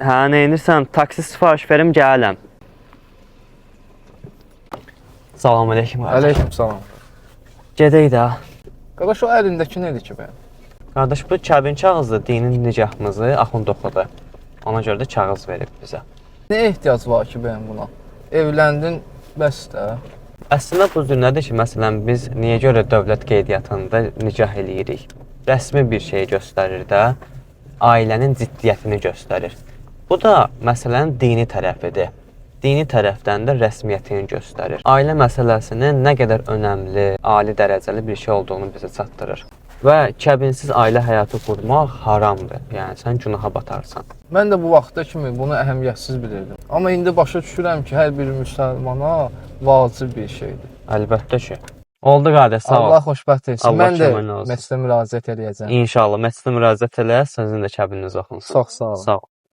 Hə, neynirsən? Taksi sifariş verim, gələm. Salam aleyküm. Aleyküm salam. Gedək də. Qardaş, o əlindəki nədir ki bəyəm? Qardaş, bu kəbin kağızdır, dinin nicahımızı Axund oxudu. Ona görə də kağız verib bizə. Nə ehtiyac var ki bəyəm buna? Evləndin, bəs də. Əslində bu cür nədir ki, məsələn, biz niyə görə dövlət qeydiyyatında nicah eləyirik? Rəsmi bir şey göstərir də, ailənin ciddiyyətini göstərir. Bu da məsələnin dini tərəfidir. Dini tərəfdən də rəsmiyyətini göstərir. Ailə məsələsinin nə qədər önəmli, ali dərəcəli bir şey olduğunu bizə çatdırır. Və kəbinsiz ailə həyatı qurmaq haramdır. Yəni sən günaha batarsan. Mən də bu vaxta kimi bunu əhəmiyyətsiz bilirdim. Amma indi başa düşürəm ki, hər bir müsəlmana vacib bir şeydir. Əlbəttə ki. Oldu qardaş, sağ ol. Allah xoşbəxt etsin. Allah Mən də köməyin olsun. məsələ müraciət edəcəm. İnşallah məsələ müraciət elə, sizin də kəbininiz oxunsun. Çox sağ olun. Sağ ol.